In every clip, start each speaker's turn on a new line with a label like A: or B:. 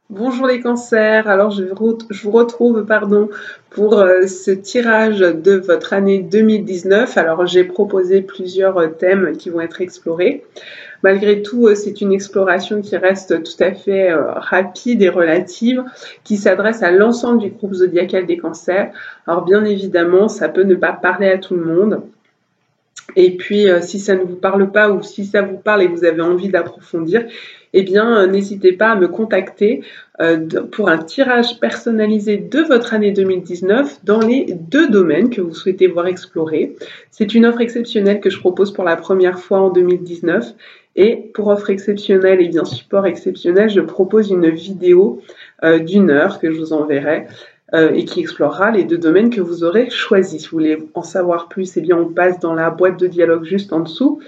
A: Bonjour les cancers, alors je vous retrouve pour ce tirage de votre année 2019. Alors j'ai proposé plusieurs thèmes qui vont être explorés. Malgré tout, c'est une exploration qui reste tout à fait rapide et relative, qui s'adresse à l'ensemble du groupe zodiacal des cancers. Alors bien évidemment, ça peut ne pas parler à tout le monde. Et puis, si ça ne vous parle pas ou si ça vous parle et que vous avez envie d'approfondir, eh bien, n'hésitez pas à me contacter pour un tirage personnalisé de votre année 2019 dans les deux domaines que vous souhaitez voir explorer. C'est une offre exceptionnelle que je propose pour la première fois en 2019. Et pour offre exceptionnelle et bien support exceptionnel, je propose une vidéo d'1 heure que je vous enverrai et qui explorera les deux domaines que vous aurez choisis. Si vous voulez en savoir plus, eh bien on passe dans la boîte de dialogue juste en dessous.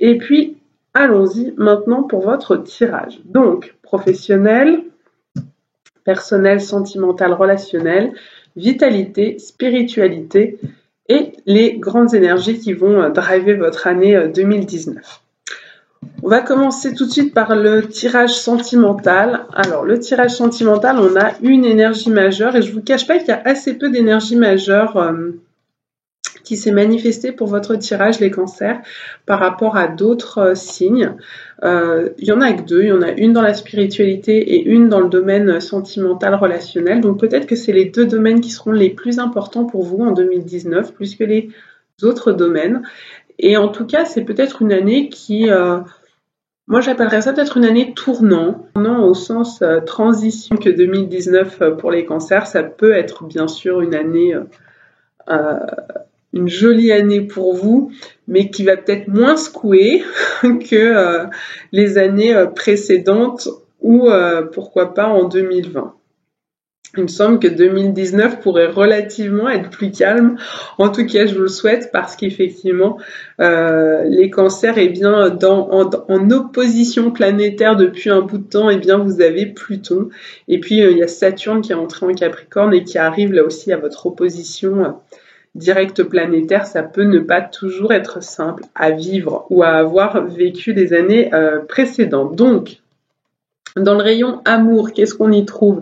A: Et puis, allons-y maintenant pour votre tirage. Donc, professionnel, personnel, sentimental, relationnel, vitalité, spiritualité et les grandes énergies qui vont driver votre année 2019. On va commencer tout de suite par le tirage sentimental. Alors, le tirage sentimental, on a une énergie majeure et je ne vous cache pas qu'il y a assez peu d'énergie majeure qui s'est manifestée pour votre tirage, les cancers, par rapport à d'autres signes. Il y en a que deux, il y en a une dans la spiritualité et une dans le domaine sentimental relationnel. Donc peut-être que c'est les deux domaines qui seront les plus importants pour vous en 2019, plus que les autres domaines. Et en tout cas, c'est peut-être une année qui... moi, j'appellerais ça peut-être une année tournant au sens transition que 2019 pour les cancers. Ça peut être bien sûr une année, une jolie année pour vous, mais qui va peut-être moins secouer que les années précédentes ou pourquoi pas en 2020. Il me semble que 2019 pourrait relativement être plus calme. En tout cas, je vous le souhaite parce qu'effectivement, les cancers, eh bien, en opposition planétaire depuis un bout de temps, eh bien, vous avez Pluton. Et puis, il y a Saturne qui est entré en Capricorne et qui arrive là aussi à votre opposition directe planétaire. Ça peut ne pas toujours être simple à vivre ou à avoir vécu des années précédentes. Donc, dans le rayon amour, qu'est-ce qu'on y trouve ?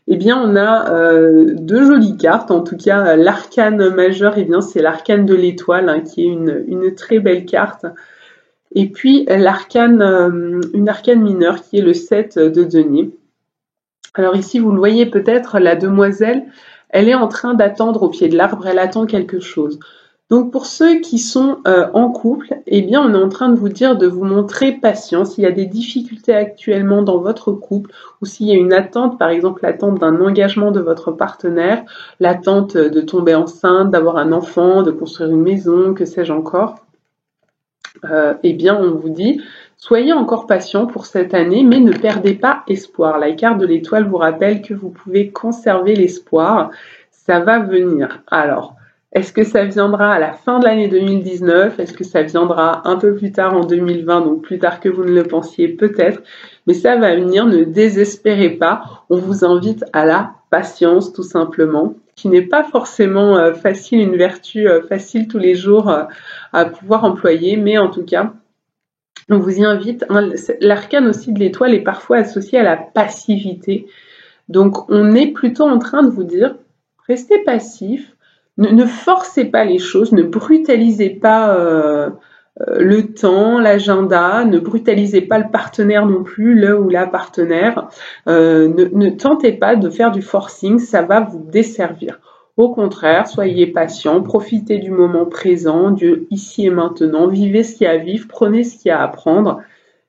A: Eh bien, on a deux jolies cartes. En tout cas, l'arcane majeur, eh bien, c'est l'arcane de l'étoile, qui est une très belle carte. Et puis, l'arcane, une arcane mineure, qui est le 7 de denier. Alors ici, vous le voyez peut-être, la demoiselle, elle est en train d'attendre au pied de l'arbre, elle attend quelque chose. Donc pour ceux qui sont en couple, eh bien on est en train de vous dire de vous montrer patient. S'il y a des difficultés actuellement dans votre couple ou s'il y a une attente, par exemple l'attente d'un engagement de votre partenaire, l'attente de tomber enceinte, d'avoir un enfant, de construire une maison, que sais-je encore, eh bien on vous dit soyez encore patient pour cette année, mais ne perdez pas espoir. La carte de l'étoile vous rappelle que vous pouvez conserver l'espoir. Ça va venir. Alors, est-ce que ça viendra à la fin de l'année 2019? Est-ce que ça viendra un peu plus tard en 2020, donc plus tard que vous ne le pensiez peut-être? Mais ça va venir, ne désespérez pas. On vous invite à la patience tout simplement, qui n'est pas forcément facile, une vertu facile tous les jours à pouvoir employer, mais en tout cas, on vous y invite. L'arcane aussi de l'étoile est parfois associé à la passivité. Donc on est plutôt en train de vous dire, restez passif, ne forcez pas les choses, ne brutalisez pas le temps, l'agenda, ne brutalisez pas le partenaire non plus, le ou la partenaire. Ne tentez pas de faire du forcing, ça va vous desservir. Au contraire, soyez patient, profitez du moment présent, du ici et maintenant, vivez ce qu'il y a à vivre, prenez ce qu'il y a à apprendre.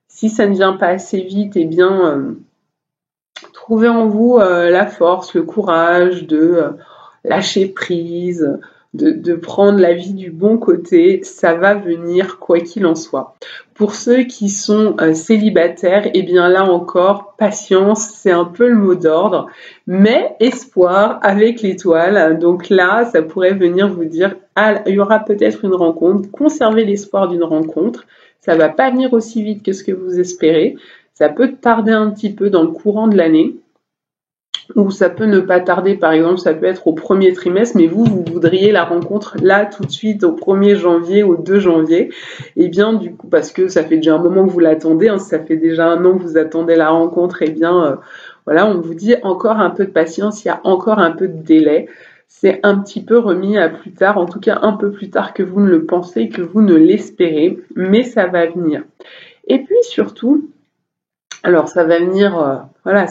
A: Si ça ne vient pas assez vite, eh bien, trouvez en vous la force, le courage de lâcher prise, de prendre la vie du bon côté, ça va venir quoi qu'il en soit. Pour ceux qui sont célibataires, eh bien là encore, patience, c'est un peu le mot d'ordre, mais espoir avec l'étoile. Donc là, ça pourrait venir vous dire, ah, il y aura peut-être une rencontre, conservez l'espoir d'une rencontre, ça va pas venir aussi vite que ce que vous espérez, ça peut tarder un petit peu dans le courant de l'année, ou ça peut ne pas tarder, par exemple, ça peut être au premier trimestre, mais vous voudriez la rencontre là, tout de suite, au 1er janvier, au 2 janvier. Et bien, du coup, parce que ça fait déjà un moment que vous l'attendez, ça fait déjà un an que vous attendez la rencontre, et bien, voilà, on vous dit encore un peu de patience, il y a encore un peu de délai. C'est un petit peu remis à plus tard, en tout cas un peu plus tard que vous ne le pensez, que vous ne l'espérez, mais ça va venir. Et puis surtout, alors ça va venir, voilà,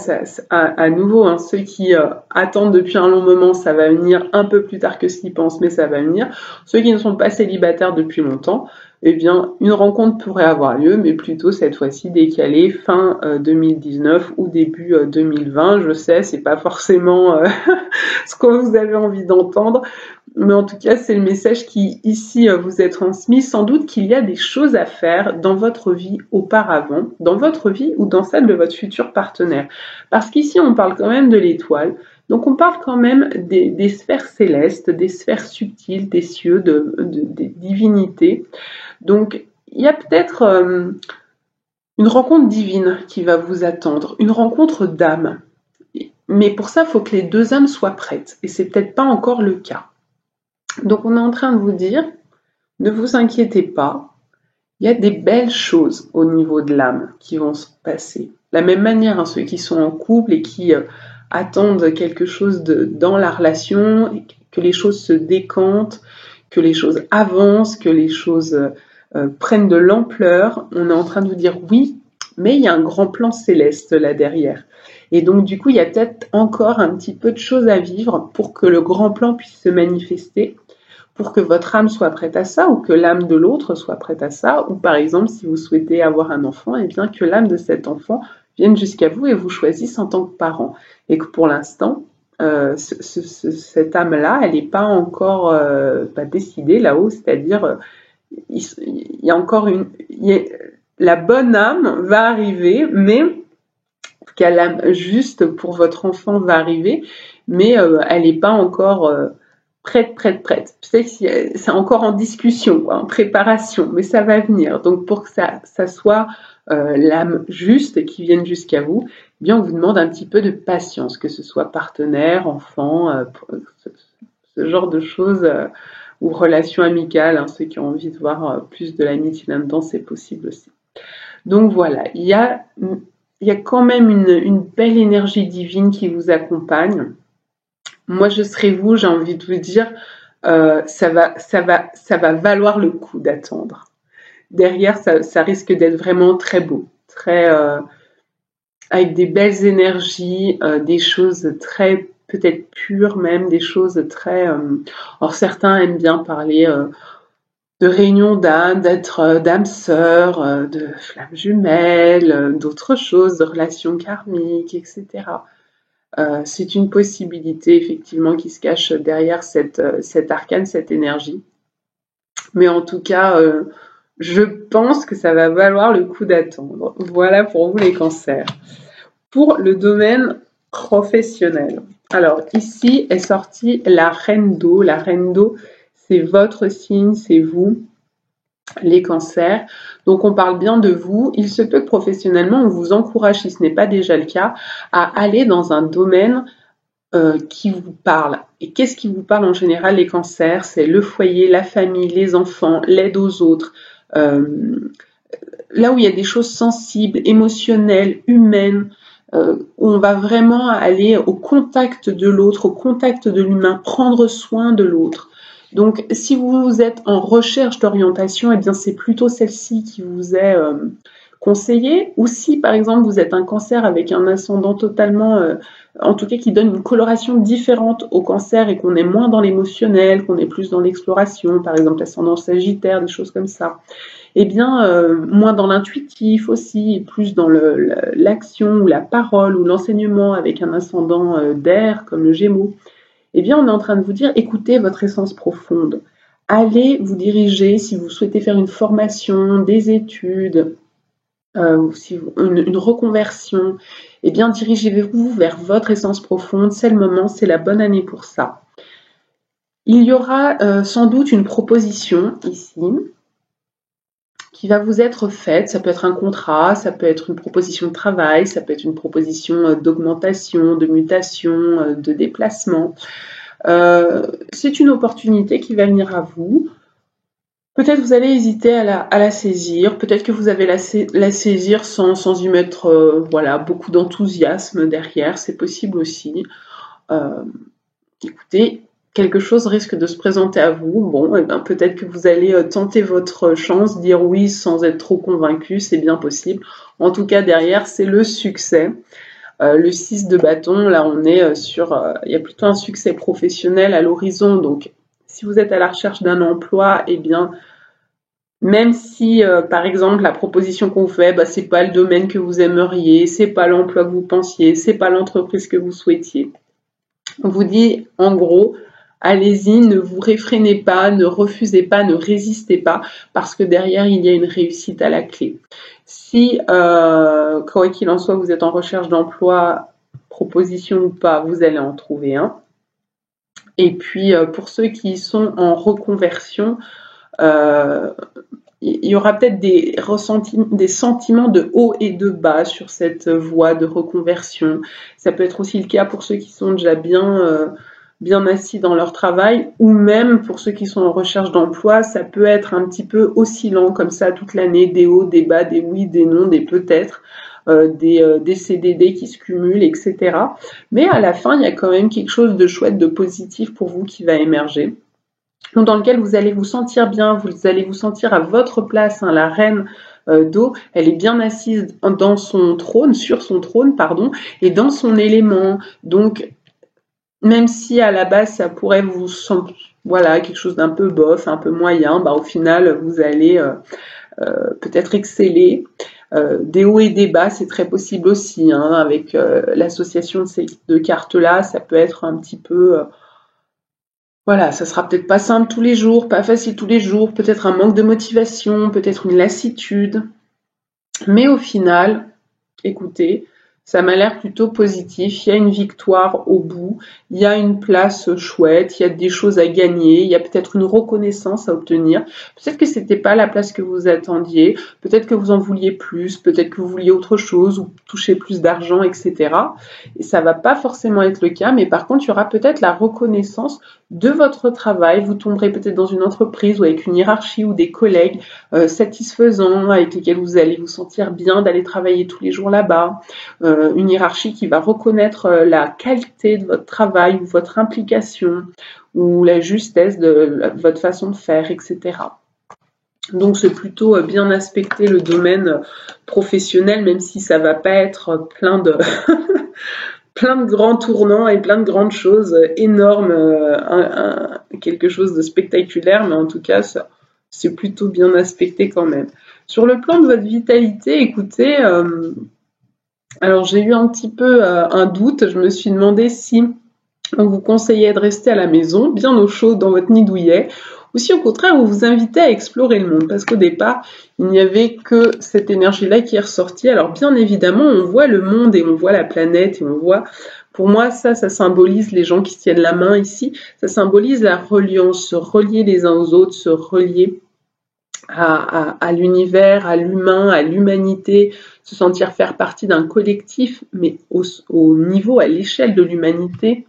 A: à nouveau, hein, ceux qui attendent depuis un long moment, ça va venir un peu plus tard que ce qu'ils pensent, mais ça va venir. Ceux qui ne sont pas célibataires depuis longtemps, eh bien, une rencontre pourrait avoir lieu, mais plutôt cette fois-ci décalée fin 2019 ou début 2020. Je sais, c'est pas forcément ce que vous avez envie d'entendre, mais en tout cas, c'est le message qui, ici, vous est transmis. Sans doute qu'il y a des choses à faire dans votre vie auparavant, dans votre vie ou dans celle de votre futur partenaire. Parce qu'ici, on parle quand même de l'étoile. Donc, on parle quand même des sphères célestes, des sphères subtiles, des cieux, des divinités. Donc, il y a peut-être une rencontre divine qui va vous attendre, une rencontre d'âme. Mais pour ça, il faut que les deux âmes soient prêtes. Et c'est peut-être pas encore le cas. Donc on est en train de vous dire, ne vous inquiétez pas, il y a des belles choses au niveau de l'âme qui vont se passer. De la même manière, hein, ceux qui sont en couple et qui attendent quelque chose dans la relation, que les choses se décantent, que les choses avancent, que les choses prennent de l'ampleur, on est en train de vous dire oui, mais il y a un grand plan céleste là derrière. Et donc du coup, il y a peut-être encore un petit peu de choses à vivre pour que le grand plan puisse se manifester, pour que votre âme soit prête à ça, ou que l'âme de l'autre soit prête à ça, ou par exemple, si vous souhaitez avoir un enfant, et bien que l'âme de cet enfant vienne jusqu'à vous et vous choisisse en tant que parent. Et que pour l'instant, cette âme-là, elle n'est pas encore pas décidée là-haut, c'est-à-dire il y a encore la bonne âme va arriver, mais qu'elle l'âme juste pour votre enfant va arriver, mais elle n'est pas encore prête. C'est encore en discussion, en préparation, mais ça va venir. Donc pour que ça soit l'âme juste qui vienne jusqu'à vous, eh bien on vous demande un petit peu de patience, que ce soit partenaire, enfant, ce genre de choses, ou relations amicales, hein, ceux qui ont envie de voir plus de l'amitié là-dedans, c'est possible aussi. Donc voilà, il y a quand même une belle énergie divine qui vous accompagne. Moi, je serai vous, j'ai envie de vous dire, ça va valoir le coup d'attendre. Derrière, ça risque d'être vraiment très beau, très avec des belles énergies, des choses très peut-être pures même, des choses très. Alors certains aiment bien parler de réunion d'âmes, d'être d'âmes sœurs, de flammes jumelles, d'autres choses, de relations karmiques, etc. C'est une possibilité effectivement qui se cache derrière cet arcane, cette énergie. Mais en tout cas, je pense que ça va valoir le coup d'attendre. Voilà pour vous les cancers. Pour le domaine professionnel. Alors ici est sortie la reine d'eau. La reine d'eau, c'est votre signe, c'est vous, les cancers. Donc on parle bien de vous. Il se peut que professionnellement, on vous encourage, si ce n'est pas déjà le cas, à aller dans un domaine qui vous parle. Et qu'est-ce qui vous parle en général, les cancers? C'est le foyer, la famille, les enfants, l'aide aux autres. Là où il y a des choses sensibles, émotionnelles, humaines, où on va vraiment aller au contact de l'autre, au contact de l'humain, prendre soin de l'autre. Donc, si vous êtes en recherche d'orientation, eh bien, c'est plutôt celle-ci qui vous est conseillée. Ou si, par exemple, vous êtes un cancer avec un ascendant totalement, en tout cas, qui donne une coloration différente au cancer et qu'on est moins dans l'émotionnel, qu'on est plus dans l'exploration, par exemple, l'ascendant sagittaire, des choses comme ça. Eh bien, moins dans l'intuitif aussi, plus dans l'action ou la parole ou l'enseignement avec un ascendant d'air comme le Gémeaux. Eh bien, on est en train de vous dire, écoutez votre essence profonde. Allez vous diriger, si vous souhaitez faire une formation, des études, une reconversion, eh bien, dirigez-vous vers votre essence profonde. C'est le moment, c'est la bonne année pour ça. Il y aura sans doute une proposition ici qui va vous être faite. Ça peut être un contrat, ça peut être une proposition de travail, ça peut être une proposition d'augmentation, de mutation, de déplacement. C'est une opportunité qui va venir à vous. Peut-être vous allez hésiter à la saisir, peut-être que vous avez la saisir sans y mettre voilà, beaucoup d'enthousiasme derrière, c'est possible aussi. Euh, Écoutez, quelque chose risque de se présenter à vous. Bon, et ben peut-être que vous allez tenter votre chance, dire oui sans être trop convaincu, c'est bien possible. En tout cas, derrière, c'est le succès. Le 6 de bâton, là, on est il y a plutôt un succès professionnel à l'horizon. Donc, si vous êtes à la recherche d'un emploi, eh bien, même si, par exemple, la proposition qu'on vous fait, bah, c'est pas le domaine que vous aimeriez, c'est pas l'emploi que vous pensiez, c'est pas l'entreprise que vous souhaitiez. On vous dit, en gros, allez-y, ne vous réfrénez pas, ne refusez pas, ne résistez pas, parce que derrière, il y a une réussite à la clé. Si, quoi qu'il en soit, vous êtes en recherche d'emploi, proposition ou pas, vous allez en trouver un. Et puis, pour ceux qui sont en reconversion, euh, il y aura peut-être des sentiments de haut et de bas sur cette voie de reconversion. Ça peut être aussi le cas pour ceux qui sont déjà bien assis dans leur travail, ou même pour ceux qui sont en recherche d'emploi, ça peut être un petit peu oscillant comme ça toute l'année, des hauts, des bas, des oui, des non, des peut-être, des CDD qui se cumulent, etc. Mais à la fin, il y a quand même quelque chose de chouette, de positif pour vous qui va émerger, dans lequel vous allez vous sentir bien, vous allez vous sentir à votre place, hein, la reine d'eau, elle est bien assise dans son trône, sur son trône, pardon, et dans son élément. Donc, même si à la base ça pourrait vous sembler, voilà, quelque chose d'un peu bof, un peu moyen, bah au final vous allez peut-être exceller. Des hauts et des bas, c'est très possible aussi, hein, avec l'association de ces deux cartes-là, ça peut être un petit peu voilà, ça sera peut-être pas simple tous les jours, pas facile tous les jours, peut-être un manque de motivation, peut-être une lassitude. Mais au final, écoutez, ça m'a l'air plutôt positif. Il y a une victoire au bout, il y a une place chouette, il y a des choses à gagner, il y a peut-être une reconnaissance à obtenir. Peut-être que c'était pas la place que vous attendiez, peut-être que vous en vouliez plus, peut-être que vous vouliez autre chose ou toucher plus d'argent, etc. Et ça va pas forcément être le cas, mais par contre, il y aura peut-être la reconnaissance de votre travail. Vous tomberez peut-être dans une entreprise ou avec une hiérarchie ou des collègues satisfaisants avec lesquels vous allez vous sentir bien d'aller travailler tous les jours là-bas. Une hiérarchie qui va reconnaître la qualité de votre travail ou votre implication ou la justesse de votre façon de faire, etc. Donc c'est plutôt bien aspecter le domaine professionnel, même si ça va pas être plein de plein de grands tournants et plein de grandes choses énormes, quelque chose de spectaculaire, mais en tout cas c'est plutôt bien aspecté quand même. Sur le plan de votre vitalité, écoutez, alors j'ai eu un petit peu un doute, je me suis demandé si on vous conseillait de rester à la maison, bien au chaud dans votre nid douillet, ou si au contraire on vous invitait à explorer le monde, parce qu'au départ il n'y avait que cette énergie-là qui est ressortie. Alors bien évidemment on voit le monde et on voit la planète et on voit, pour moi ça symbolise les gens qui se tiennent la main ici, ça symbolise la reliance, se relier les uns aux autres, se relier à l'univers, à l'humain, à l'humanité, se sentir faire partie d'un collectif, mais au niveau, à l'échelle de l'humanité.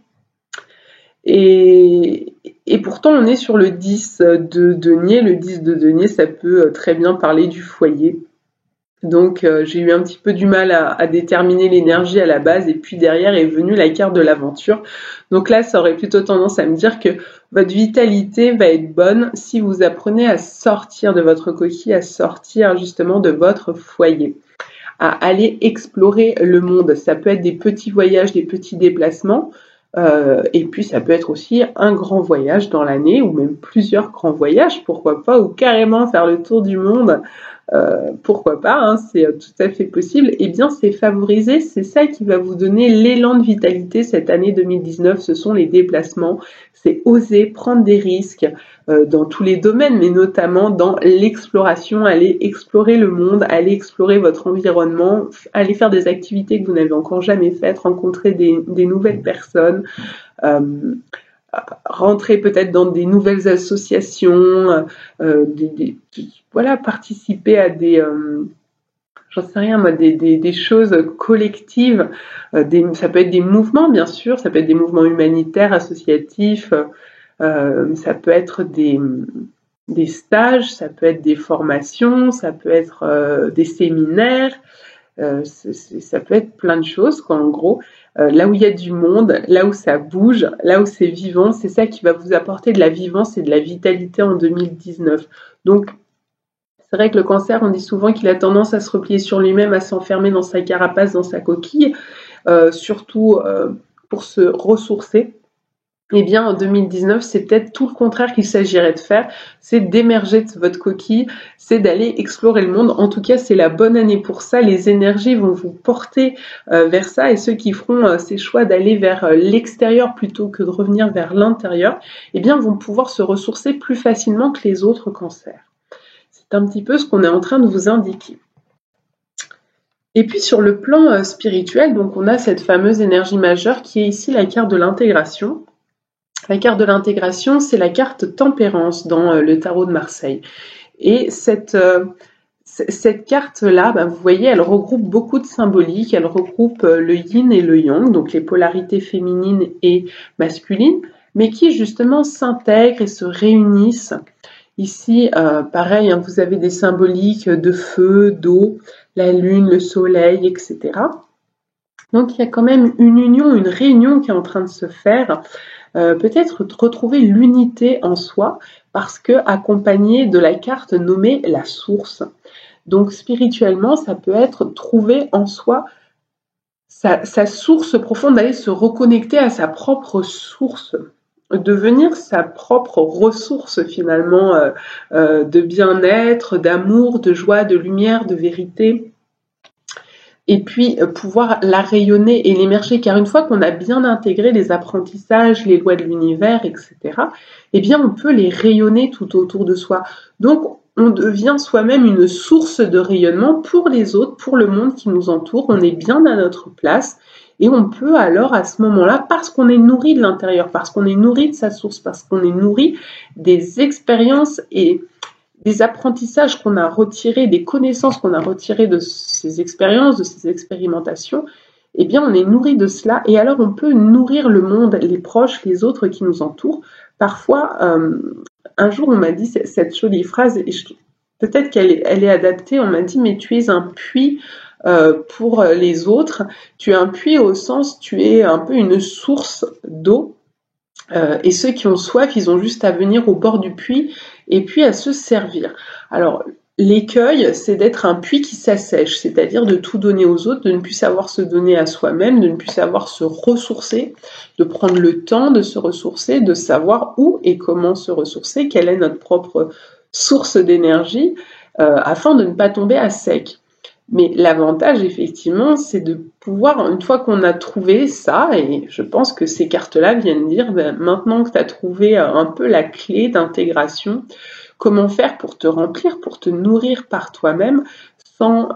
A: Et pourtant, on est sur le 10 de denier. Le 10 de denier, ça peut très bien parler du foyer. Donc j'ai eu un petit peu du mal à déterminer l'énergie à la base, et puis derrière est venue la carte de l'aventure. Donc là ça aurait plutôt tendance à me dire que votre vitalité va être bonne si vous apprenez à sortir de votre coquille, à sortir justement de votre foyer, à aller explorer le monde. Ça peut être des petits voyages, des petits déplacements, et puis ça peut être aussi un grand voyage dans l'année, ou même plusieurs grands voyages, pourquoi pas, ou carrément faire le tour du monde. Pourquoi pas, hein, c'est tout à fait possible. Et bien c'est favorisé, c'est ça qui va vous donner l'élan de vitalité cette année 2019, ce sont les déplacements, c'est oser prendre des risques dans tous les domaines, mais notamment dans l'exploration, aller explorer le monde, aller explorer votre environnement, aller faire des activités que vous n'avez encore jamais faites, rencontrer des nouvelles personnes, rentrer peut-être dans des nouvelles associations, voilà, participer à des, j'en sais rien moi, des choses collectives, ça peut être des mouvements bien sûr, ça peut être des mouvements humanitaires, associatifs, ça peut être des stages, ça peut être des formations, ça peut être des séminaires, ça peut être plein de choses, quoi, en gros. Là où il y a du monde, là où ça bouge, là où c'est vivant, c'est ça qui va vous apporter de la vivance et de la vitalité en 2019. Donc, c'est vrai que le cancer, on dit souvent qu'il a tendance à se replier sur lui-même, à s'enfermer dans sa carapace, dans sa coquille, surtout pour se ressourcer. Eh bien, en 2019, c'est peut-être tout le contraire qu'il s'agirait de faire, c'est d'émerger de votre coquille, c'est d'aller explorer le monde. En tout cas, c'est la bonne année pour ça. Les énergies vont vous porter vers ça, et ceux qui feront ces choix d'aller vers l'extérieur plutôt que de revenir vers l'intérieur, eh bien, vont pouvoir se ressourcer plus facilement que les autres cancers. C'est un petit peu ce qu'on est en train de vous indiquer. Et puis sur le plan spirituel, donc on a cette fameuse énergie majeure qui est ici la carte de l'intégration. La carte de l'intégration, c'est la carte tempérance dans le tarot de Marseille. Et cette carte-là, vous voyez, elle regroupe beaucoup de symboliques, elle regroupe le yin et le yang, donc les polarités féminines et masculines, mais qui justement s'intègrent et se réunissent. Ici, pareil, hein, vous avez des symboliques de feu, d'eau, la lune, le soleil, etc. Donc il y a quand même une union, une réunion qui est en train de se faire. Peut-être retrouver l'unité en soi, parce que accompagné de la carte nommée la source. Donc spirituellement, ça peut être trouver en soi sa source profonde, d'aller se reconnecter à sa propre source, devenir sa propre ressource finalement de bien-être, d'amour, de joie, de lumière, de vérité. Et puis pouvoir la rayonner et l'émerger, car une fois qu'on a bien intégré les apprentissages, les lois de l'univers, etc., eh bien on peut les rayonner tout autour de soi. Donc on devient soi-même une source de rayonnement pour les autres, pour le monde qui nous entoure, on est bien à notre place, et on peut alors à ce moment-là, parce qu'on est nourri de l'intérieur, parce qu'on est nourri de sa source, parce qu'on est nourri des expériences et des apprentissages qu'on a retirés, des connaissances qu'on a retirées de ces expériences, de ces expérimentations, eh bien on est nourri de cela, et alors on peut nourrir le monde, les proches, les autres qui nous entourent. Parfois, un jour on m'a dit cette jolie phrase, et peut-être qu'elle est adaptée, on m'a dit « mais tu es un puits pour les autres, tu es un puits au sens, tu es un peu une source d'eau, et ceux qui ont soif, ils ont juste à venir au bord du puits et puis à se servir. » Alors, l'écueil, c'est d'être un puits qui s'assèche, c'est-à-dire de tout donner aux autres, de ne plus savoir se donner à soi-même, de ne plus savoir se ressourcer, de prendre le temps de se ressourcer, de savoir où et comment se ressourcer, quelle est notre propre source d'énergie, afin de ne pas tomber à sec. Mais l'avantage, effectivement, c'est de pouvoir, une fois qu'on a trouvé ça, et je pense que ces cartes-là viennent dire, maintenant que tu as trouvé un peu la clé d'intégration, comment faire pour te remplir, pour te nourrir par toi-même, sans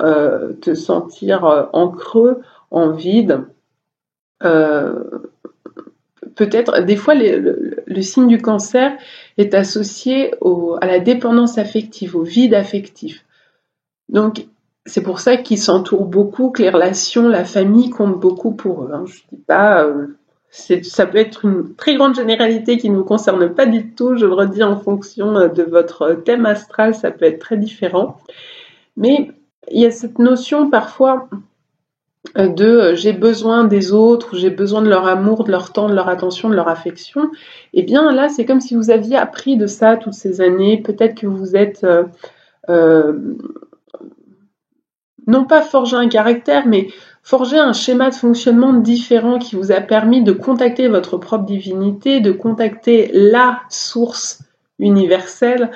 A: te sentir en creux, en vide. Peut-être, des fois, le signe du cancer est associé à la dépendance affective, au vide affectif. Donc, c'est pour ça qu'ils s'entourent beaucoup, que les relations, la famille comptent beaucoup pour eux. Je ne dis pas, ça peut être une très grande généralité qui ne vous concerne pas du tout. Je le redis, en fonction de votre thème astral, ça peut être très différent. Mais il y a cette notion parfois de j'ai besoin des autres, j'ai besoin de leur amour, de leur temps, de leur attention, de leur affection. Et bien là, c'est comme si vous aviez appris de ça toutes ces années. Peut-être que vous êtes non pas forger un caractère, mais forger un schéma de fonctionnement différent qui vous a permis de contacter votre propre divinité, de contacter la source universelle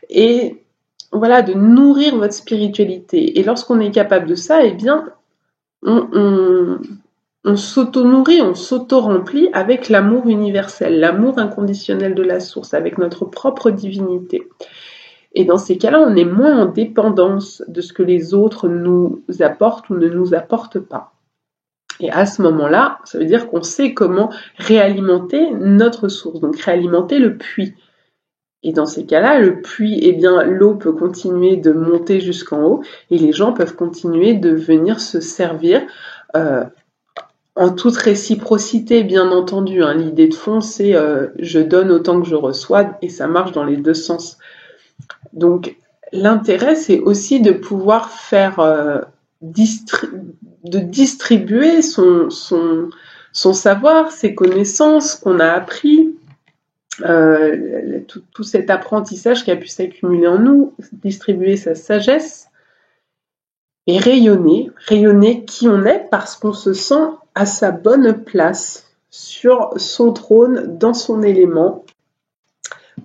A: et voilà, de nourrir votre spiritualité. Et lorsqu'on est capable de ça, eh bien, on s'auto-nourrit, on s'auto-remplit avec l'amour universel, l'amour inconditionnel de la source, avec notre propre divinité. Et dans ces cas-là, on est moins en dépendance de ce que les autres nous apportent ou ne nous apportent pas. Et à ce moment-là, ça veut dire qu'on sait comment réalimenter notre source, donc réalimenter le puits. Et dans ces cas-là, le puits, eh bien, l'eau peut continuer de monter jusqu'en haut et les gens peuvent continuer de venir se servir en toute réciprocité, bien entendu. L'idée de fond, c'est je donne autant que je reçois et ça marche dans les deux sens. Donc, l'intérêt, c'est aussi de pouvoir faire de distribuer son savoir, ses connaissances qu'on a appris, tout cet apprentissage qui a pu s'accumuler en nous, distribuer sa sagesse et rayonner qui on est parce qu'on se sent à sa bonne place, sur son trône, dans son élément,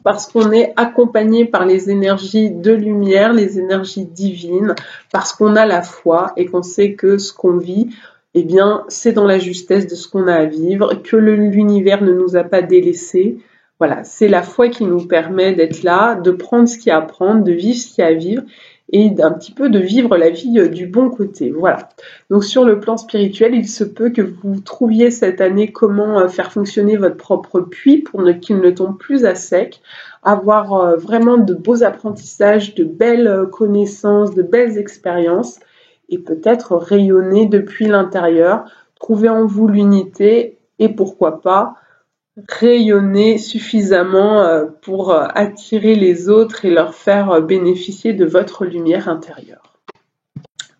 A: parce qu'on est accompagné par les énergies de lumière, les énergies divines, parce qu'on a la foi et qu'on sait que ce qu'on vit, eh bien, c'est dans la justesse de ce qu'on a à vivre, que l'univers ne nous a pas délaissés. Voilà, c'est la foi qui nous permet d'être là, de prendre ce qu'il y a à prendre, de vivre ce qu'il y a à vivre et d'un petit peu de vivre la vie du bon côté. Voilà. Donc sur le plan spirituel, il se peut que vous trouviez cette année comment faire fonctionner votre propre puits pour qu'il ne tombe plus à sec, avoir vraiment de beaux apprentissages, de belles connaissances, de belles expériences et peut-être rayonner depuis l'intérieur, trouver en vous l'unité et pourquoi pas rayonner suffisamment pour attirer les autres et leur faire bénéficier de votre lumière intérieure.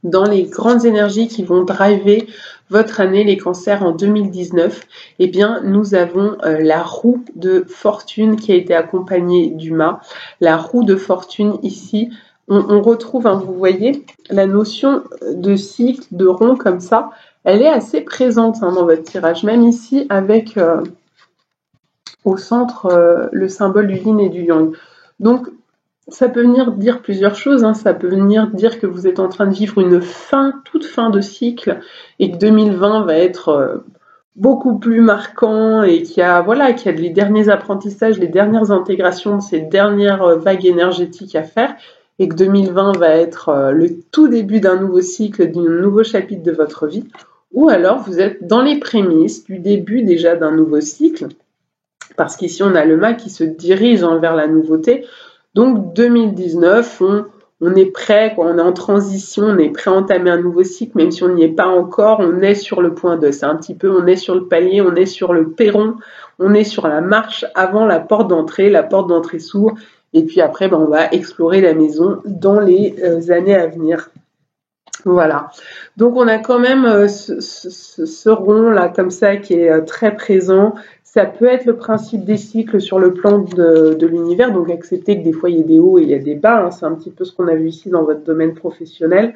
A: Dans les grandes énergies qui vont driver votre année, les cancers en 2019, eh bien, nous avons la roue de fortune qui a été accompagnée du mât. La roue de fortune ici, on retrouve, hein, vous voyez, la notion de cycle, de rond comme ça, elle est assez présente hein, dans votre tirage, même ici avec au centre le symbole du yin et du yang. Donc, ça peut venir dire plusieurs choses, hein. Ça peut venir dire que vous êtes en train de vivre une toute fin de cycle et que 2020 va être beaucoup plus marquant et qu'il y a les derniers apprentissages, les dernières intégrations, ces dernières vagues énergétiques à faire et que 2020 va être le tout début d'un nouveau cycle, d'un nouveau chapitre de votre vie. Ou alors vous êtes dans les prémices du début déjà d'un nouveau cycle parce qu'ici on a le mât qui se dirige vers la nouveauté. Donc 2019, on est prêt, quoi, on est en transition, on est prêt à entamer un nouveau cycle, même si on n'y est pas encore, on est sur le point de, c'est un petit peu, on est sur le palier, on est sur le perron, on est sur la marche avant la porte d'entrée s'ouvre, et puis après, on va explorer la maison dans les années à venir. Voilà. Donc on a quand même ce rond là comme ça qui est très présent. Ça peut être le principe des cycles sur le plan de l'univers, donc accepter que des fois il y a des hauts et il y a des bas, hein, c'est un petit peu ce qu'on a vu ici dans votre domaine professionnel.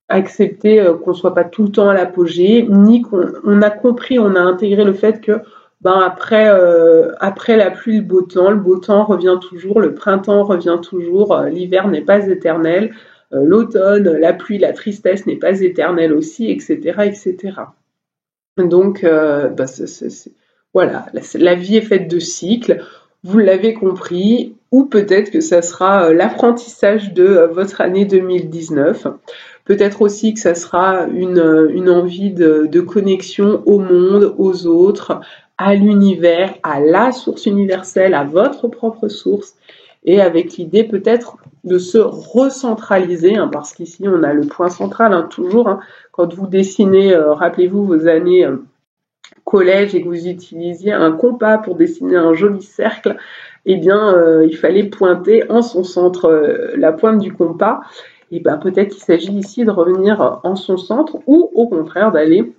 A: Accepter qu'on ne soit pas tout le temps à l'apogée, ni qu'on a compris, on a intégré le fait que après la pluie, le beau temps revient toujours, le printemps revient toujours, l'hiver n'est pas éternel, l'automne, la pluie, la tristesse n'est pas éternelle aussi, etc., etc. Donc, voilà, la vie est faite de cycles, vous l'avez compris, ou peut-être que ça sera l'apprentissage de votre année 2019. Peut-être aussi que ça sera une envie de connexion au monde, aux autres, à l'univers, à la source universelle, à votre propre source, et avec l'idée peut-être de se recentraliser, hein, parce qu'ici on a le point central, hein, toujours, hein, quand vous dessinez, rappelez-vous vos années collège et que vous utilisiez un compas pour dessiner un joli cercle, eh bien il fallait pointer en son centre la pointe du compas, et peut-être qu'il s'agit ici de revenir en son centre ou au contraire d'aller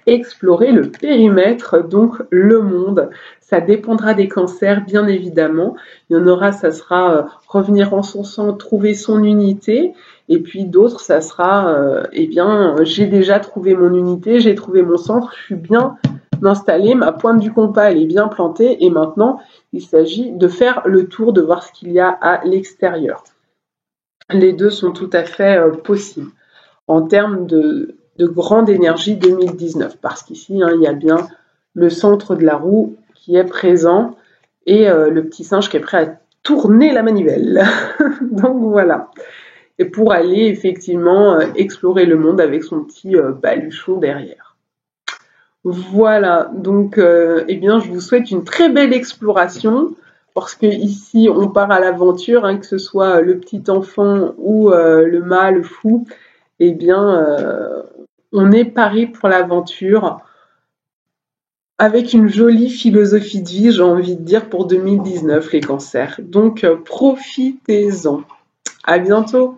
A: explorer le périmètre, donc le monde. Ça dépendra des cancers, bien évidemment. Il y en aura, ça sera revenir en son centre, trouver son unité. Et puis d'autres, ça sera, j'ai déjà trouvé mon unité, j'ai trouvé mon centre, je suis bien installée, ma pointe du compas, elle est bien plantée. Et maintenant, il s'agit de faire le tour, de voir ce qu'il y a à l'extérieur. Les deux sont tout à fait possibles. En termes de grande énergie 2019, parce qu'ici, il y a bien le centre de la roue qui est présent et le petit singe qui est prêt à tourner la manivelle. Donc voilà. Et pour aller effectivement explorer le monde avec son petit baluchon derrière. Voilà, donc je vous souhaite une très belle exploration, parce que ici on part à l'aventure, hein, que ce soit le petit enfant ou le mâle fou, on est paré pour l'aventure. avec une jolie philosophie de vie, j'ai envie de dire, pour 2019, les cancers. Donc, profitez-en. À bientôt.